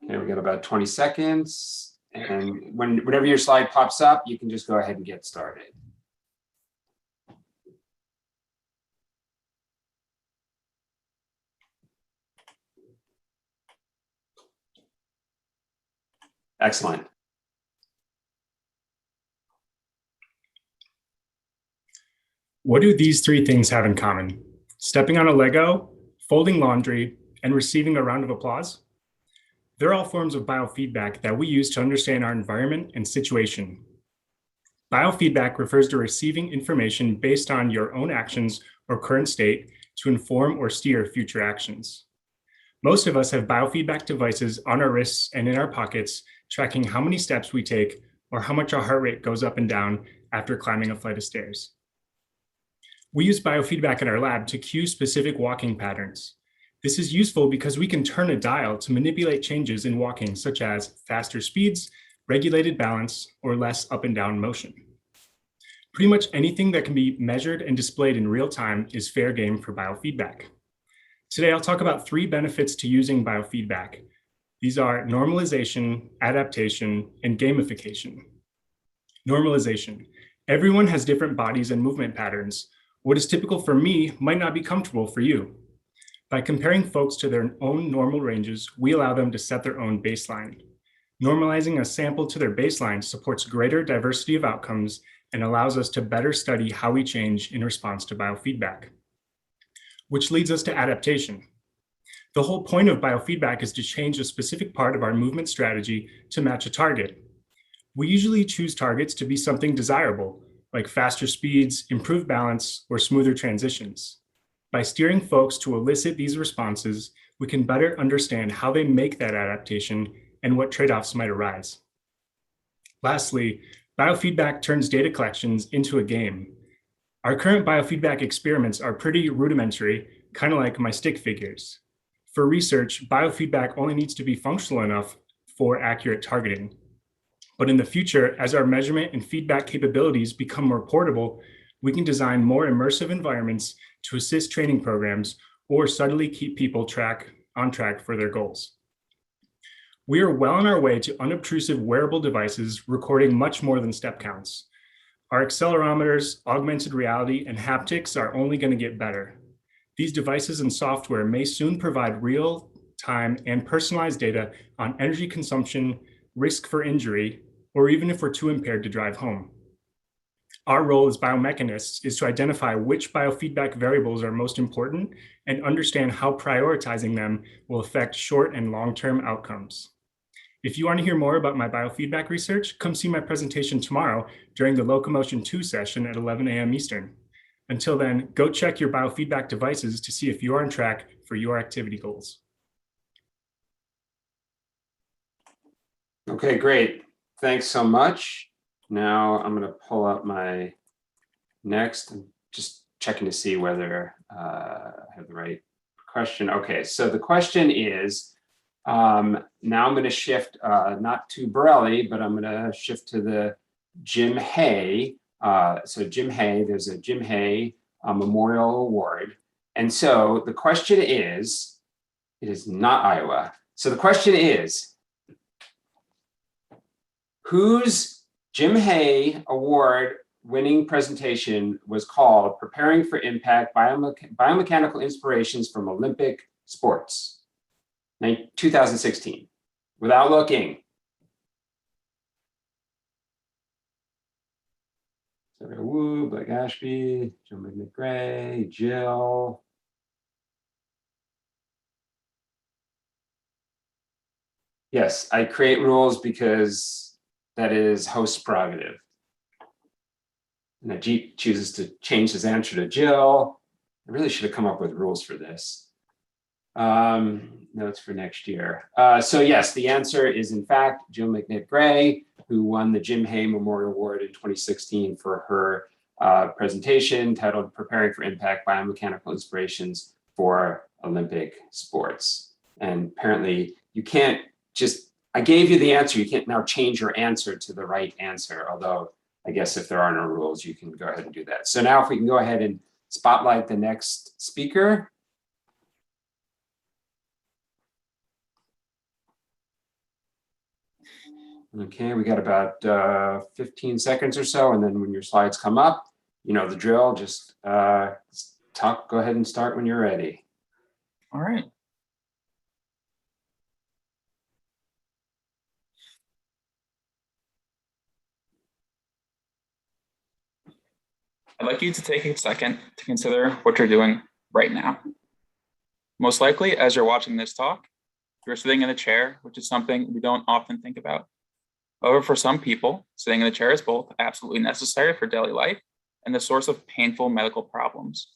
Okay, we got about 20 seconds. And whenever your slide pops up, you can just go ahead and get started. Excellent. What do these 3 things have in common? Stepping on a Lego, folding laundry, and receiving a round of applause? They're all forms of biofeedback that we use to understand our environment and situation. Biofeedback refers to receiving information based on your own actions or current state to inform or steer future actions. Most of us have biofeedback devices on our wrists and in our pockets, tracking how many steps we take or how much our heart rate goes up and down after climbing a flight of stairs. We use biofeedback in our lab to cue specific walking patterns. This is useful because we can turn a dial to manipulate changes in walking, such as faster speeds, regulated balance, or less up and down motion. Pretty much anything that can be measured and displayed in real time is fair game for biofeedback. Today, I'll talk about 3 benefits to using biofeedback. These are normalization, adaptation, and gamification. Normalization. Everyone has different bodies and movement patterns. What is typical for me might not be comfortable for you. By comparing folks to their own normal ranges, we allow them to set their own baseline. Normalizing a sample to their baseline supports greater diversity of outcomes and allows us to better study how we change in response to biofeedback. Which leads us to adaptation. The whole point of biofeedback is to change a specific part of our movement strategy to match a target. We usually choose targets to be something desirable, like faster speeds, improved balance, or smoother transitions. By steering folks to elicit these responses, we can better understand how they make that adaptation and what trade-offs might arise. Lastly, biofeedback turns data collections into a game. Our current biofeedback experiments are pretty rudimentary, kind of like my stick figures. For research, biofeedback only needs to be functional enough for accurate targeting. But in the future, as our measurement and feedback capabilities become more portable, we can design more immersive environments to assist training programs or subtly keep people on track for their goals. We are well on our way to unobtrusive wearable devices recording much more than step counts. Our accelerometers, augmented reality, and haptics are only going to get better. These devices and software may soon provide real-time and personalized data on energy consumption, risk for injury, or even if we're too impaired to drive home. Our role as biomechanists is to identify which biofeedback variables are most important and understand how prioritizing them will affect short and long-term outcomes. If you want to hear more about my biofeedback research, come see my presentation tomorrow during the Locomotion 2 session at 11 a.m. Eastern. Until then, go check your biofeedback devices to see if you are on track for your activity goals. Okay, great. Thanks so much. Now I'm going to pull up my next. I'm just checking to see whether I have the right question. Okay, so the question is, now I'm going to shift not to Borelli, but I'm going to shift to the Jim Hay. So Jim Hay, there's a Jim Hay Memorial Award. And so the question is, it is not Iowa. So the question is, whose Jim Hay Award winning presentation was called Preparing for Impact, Biomechanical Inspirations from Olympic Sports, 2016, without looking. Sarah Wu, Blake Ashby, Joe McGray, Jill. Yes, I create rules because that is host's prerogative. And Ajit chooses to change his answer to Jill. I really should have come up with rules for this. No, it's for next year. So yes, the answer is in fact Jill McGray, who won the Jim Hay Memorial Award in 2016 for her presentation titled Preparing for Impact, Biomechanical Inspirations for Olympic Sports. And apparently you can't just, I gave you the answer, you can't now change your answer to the right answer, although I guess if there are no rules, you can go ahead and do that. So now if we can go ahead and spotlight the next speaker. Okay, we got about 15 seconds or so, and then when your slides come up, you know the drill, just go ahead and start when you're ready. All right. I'd like you to take a second to consider what you're doing right now. Most likely, as you're watching this talk, you're sitting in a chair, which is something we don't often think about. However, for some people, sitting in a chair is both absolutely necessary for daily life and the source of painful medical problems.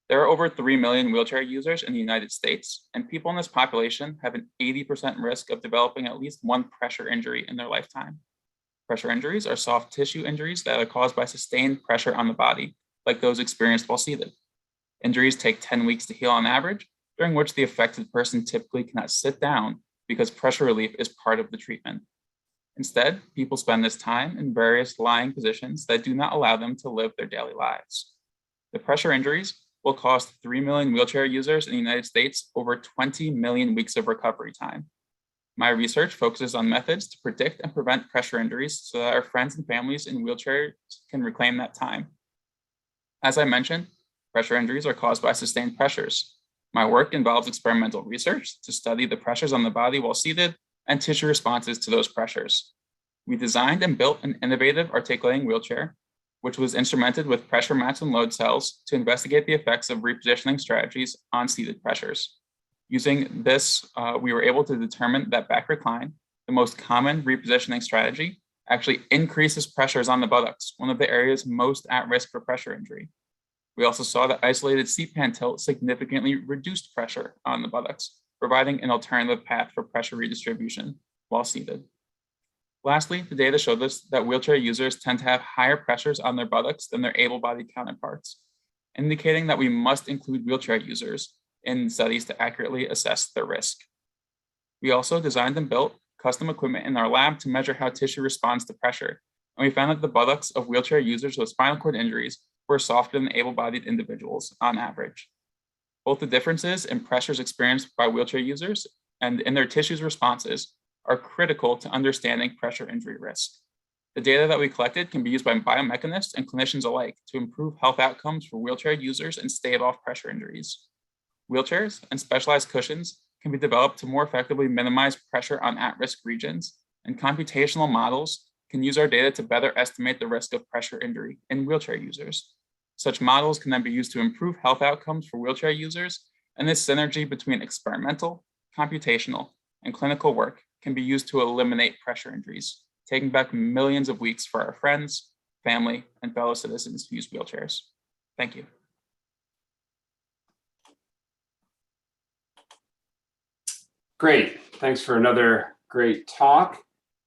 There are over 3 million wheelchair users in the United States, and people in this population have an 80% risk of developing at least one pressure injury in their lifetime. Pressure injuries are soft tissue injuries that are caused by sustained pressure on the body, like those experienced while seated. Injuries take 10 weeks to heal on average, during which the affected person typically cannot sit down because pressure relief is part of the treatment. Instead, people spend this time in various lying positions that do not allow them to live their daily lives. The pressure injuries will cost 3 million wheelchair users in the United States over 20 million weeks of recovery time. My research focuses on methods to predict and prevent pressure injuries so that our friends and families in wheelchairs can reclaim that time. As I mentioned, pressure injuries are caused by sustained pressures. My work involves experimental research to study the pressures on the body while seated, and tissue responses to those pressures. We designed and built an innovative articulating wheelchair, which was instrumented with pressure mats and load cells to investigate the effects of repositioning strategies on seated pressures. Using this, we were able to determine that back recline, the most common repositioning strategy, actually increases pressures on the buttocks, one of the areas most at risk for pressure injury. We also saw that isolated seat pan tilt significantly reduced pressure on the buttocks, providing an alternative path for pressure redistribution while seated. Lastly, the data showed us that wheelchair users tend to have higher pressures on their buttocks than their able-bodied counterparts, indicating that we must include wheelchair users in studies to accurately assess their risk. We also designed and built custom equipment in our lab to measure how tissue responds to pressure, and we found that the buttocks of wheelchair users with spinal cord injuries were softer than able-bodied individuals on average. Both the differences in pressures experienced by wheelchair users and in their tissues responses are critical to understanding pressure injury risk. The data that we collected can be used by biomechanists and clinicians alike to improve health outcomes for wheelchair users and stave off pressure injuries. Wheelchairs and specialized cushions can be developed to more effectively minimize pressure on at-risk regions, and computational models can use our data to better estimate the risk of pressure injury in wheelchair users. Such models can then be used to improve health outcomes for wheelchair users, and this synergy between experimental, computational, and clinical work can be used to eliminate pressure injuries, taking back millions of weeks for our friends, family, and fellow citizens who use wheelchairs. Thank you. Great, thanks for another great talk.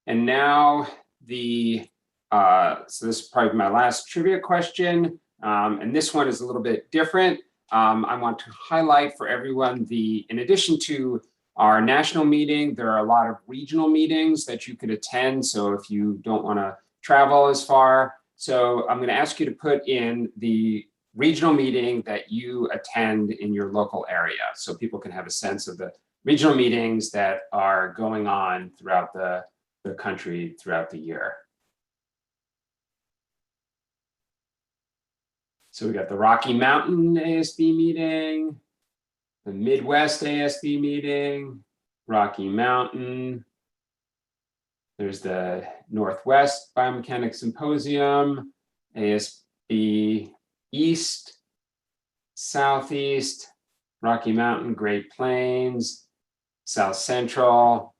And now so this is probably my last trivia question. And this one is a little bit different. I want to highlight for everyone in addition to our national meeting, there are a lot of regional meetings that you could attend. So if you don't want to travel as far, so I'm going to ask you to put in the regional meeting that you attend in your local area, so people can have a sense of the regional meetings that are going on throughout the country throughout the year. So we got the Rocky Mountain ASB meeting, the Midwest ASB meeting, Rocky Mountain. There's the Northwest Biomechanics Symposium, ASB East, Southeast, Rocky Mountain, Great Plains, South Central.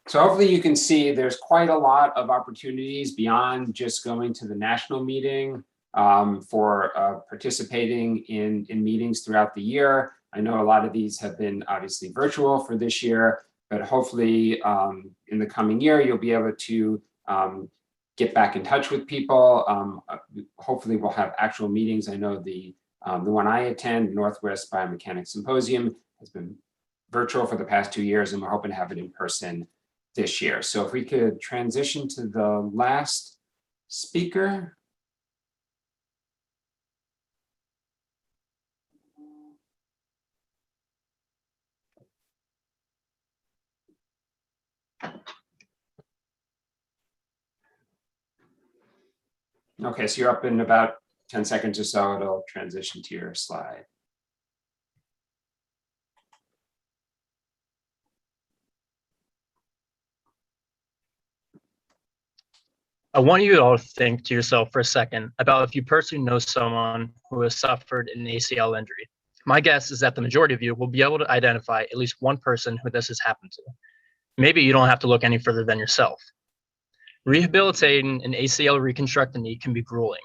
So hopefully you can see there's quite a lot of opportunities beyond just going to the national meeting for participating in meetings throughout the year. I know a lot of these have been obviously virtual for this year, but hopefully in the coming year, you'll be able to get back in touch with people. Hopefully we'll have actual meetings. I know the one I attend, Northwest Biomechanics Symposium, has been virtual for the past 2 years, and we're hoping to have it in person this year. So if we could transition to the last speaker. Okay, so you're up in about 10 seconds or so, it'll transition to your slide. I want you all to think to yourself for a second about if you personally know someone who has suffered an ACL injury. My guess is that the majority of you will be able to identify at least one person who this has happened to. Maybe you don't have to look any further than yourself. Rehabilitating an ACL reconstructed knee can be grueling.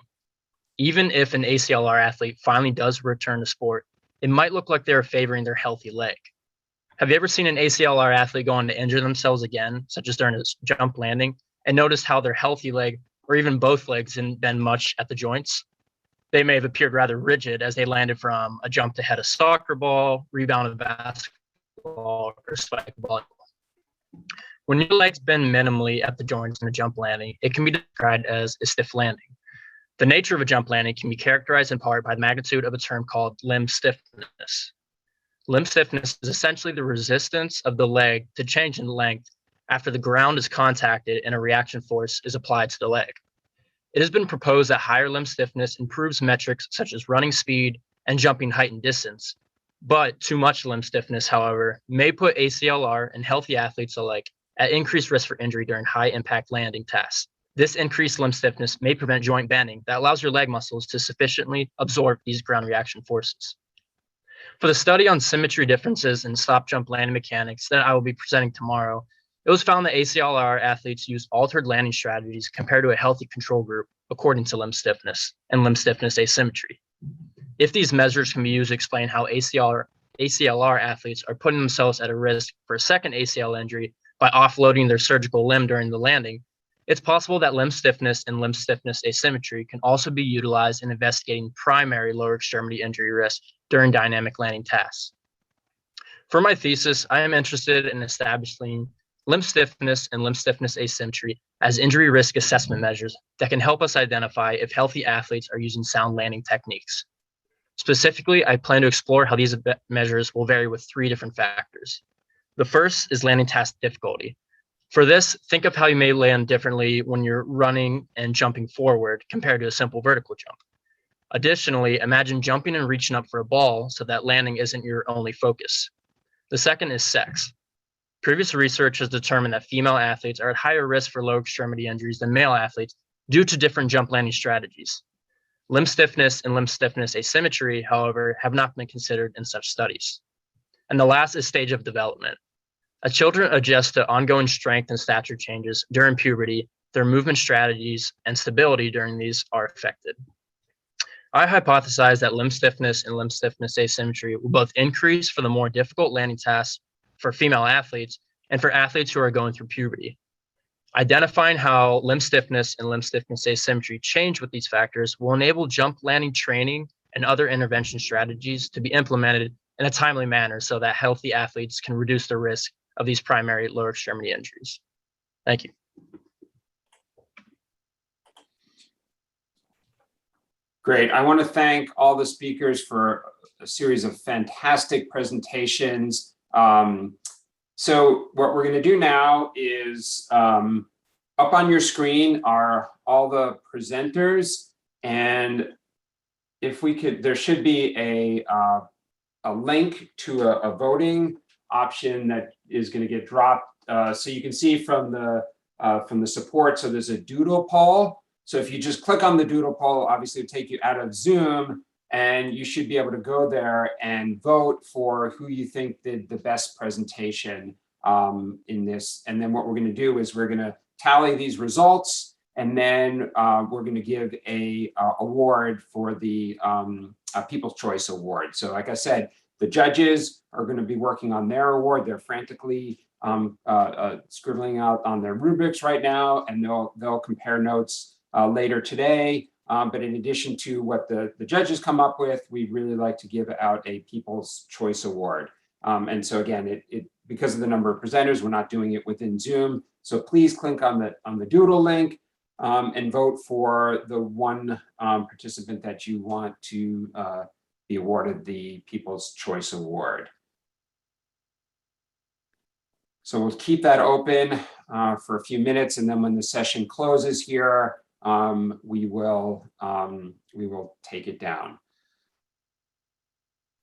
Even if an ACLR athlete finally does return to sport, it might look like they're favoring their healthy leg. Have you ever seen an ACLR athlete go on to injure themselves again, such as during a jump landing, and noticed how their healthy leg, or even both legs, didn't bend much at the joints? They may have appeared rather rigid as they landed from a jump to head a soccer ball, rebound of basketball, or spike volleyball. When your legs bend minimally at the joints in a jump landing, it can be described as a stiff landing. The nature of a jump landing can be characterized in part by the magnitude of a term called limb stiffness. Limb stiffness is essentially the resistance of the leg to change in length after the ground is contacted and a reaction force is applied to the leg. It has been proposed that higher limb stiffness improves metrics such as running speed and jumping height and distance, but too much limb stiffness, however, may put ACLR and healthy athletes alike at increased risk for injury during high impact landing tasks. This increased limb stiffness may prevent joint bending that allows your leg muscles to sufficiently absorb these ground reaction forces. For the study on symmetry differences in stop jump landing mechanics that I will be presenting tomorrow, it was found that ACLR athletes used altered landing strategies compared to a healthy control group according to limb stiffness and limb stiffness asymmetry. If these measures can be used to explain how ACLR athletes are putting themselves at a risk for a second ACL injury by offloading their surgical limb during the landing, it's possible that limb stiffness and limb stiffness asymmetry can also be utilized in investigating primary lower extremity injury risk during dynamic landing tasks. For my thesis, I am interested in establishing limb stiffness and limb stiffness asymmetry as injury risk assessment measures that can help us identify if healthy athletes are using sound landing techniques. Specifically, I plan to explore how these measures will vary with 3 different factors. The first is landing task difficulty. For this, think of how you may land differently when you're running and jumping forward compared to a simple vertical jump. Additionally, imagine jumping and reaching up for a ball so that landing isn't your only focus. The second is sex. Previous research has determined that female athletes are at higher risk for lower extremity injuries than male athletes due to different jump landing strategies. Limb stiffness and limb stiffness asymmetry, however, have not been considered in such studies. And the last is stage of development. As children adjust to ongoing strength and stature changes during puberty, their movement strategies and stability during these are affected. I hypothesize that limb stiffness and limb stiffness asymmetry will both increase for the more difficult landing tasks for female athletes and for athletes who are going through puberty. Identifying how limb stiffness and limb stiffness asymmetry change with these factors will enable jump landing training and other intervention strategies to be implemented in a timely manner so that healthy athletes can reduce the risk of these primary lower extremity injuries. Thank you. Great. I want to thank all the speakers for a series of fantastic presentations. So what we're going to do now is up on your screen are all the presenters, and if we could, there should be a link to a voting option that is going to get dropped. So you can see from the support. So there's a doodle poll. So if you just click on the doodle poll, obviously it'll take you out of Zoom, and you should be able to go there and vote for who you think did the best presentation in this. And then what we're going to do is we're going to tally these results, and then we're going to give a award for the People's Choice Award. So like I said, the judges are going to be working on their award. They're frantically scribbling out on their rubrics right now, and they'll compare notes later today. But in addition to what the judges come up with, we'd really like to give out a People's Choice Award. And so again, because of the number of presenters, we're not doing it within Zoom. So please click on the doodle link and vote for the one participant that you want to be awarded the People's Choice Award. So we'll keep that open for a few minutes, and then when the session closes here, we will take it down.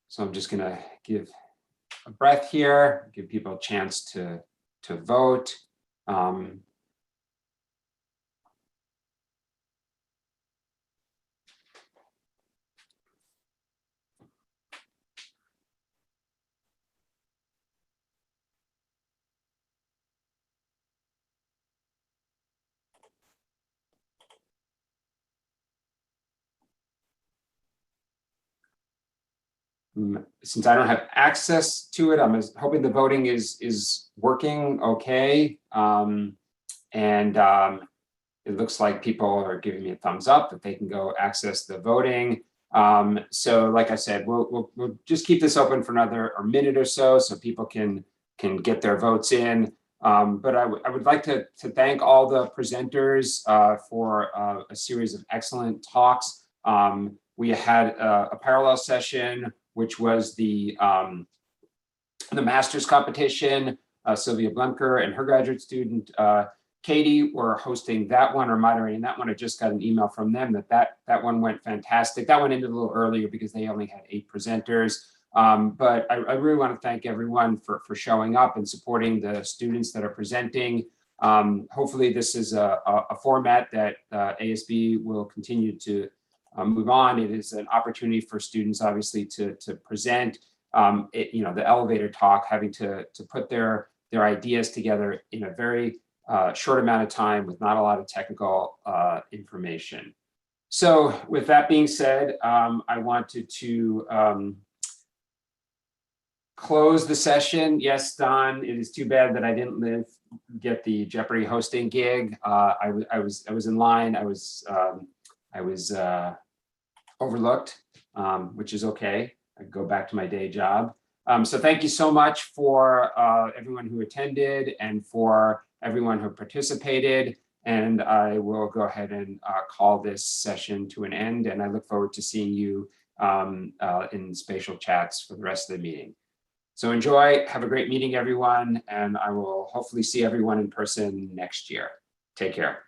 So I'm just going to give a breath here, give people a chance to vote. Since I don't have access to it, I'm hoping the voting is working okay. It looks like people are giving me a thumbs up that they can go access the voting. So like I said, we'll just keep this open for another minute or so people can get their votes in. But I would like to thank all the presenters for a series of excellent talks. We had a parallel session, which was the master's competition. Sylvia Blemker and her graduate student, Katie, were hosting that one or moderating that one. I just got an email from them that one went fantastic. That one ended a little earlier because they only had 8 presenters. But I really want to thank everyone for showing up and supporting the students that are presenting. Hopefully this is a format that ASB will continue to move on. It is an opportunity for students, obviously, to present. The elevator talk, having to put their ideas together in a very short amount of time with not a lot of technical information. So with that being said, I wanted to close the session. Yes, Don, it is too bad that I didn't get the Jeopardy hosting gig. I was in line. I was overlooked, which is okay. I go back to my day job. So thank you so much for everyone who attended and for everyone who participated. And I will go ahead and call this session to an end. And I look forward to seeing you in spatial chats for the rest of the meeting. So enjoy, have a great meeting, everyone. And I will hopefully see everyone in person next year. Take care.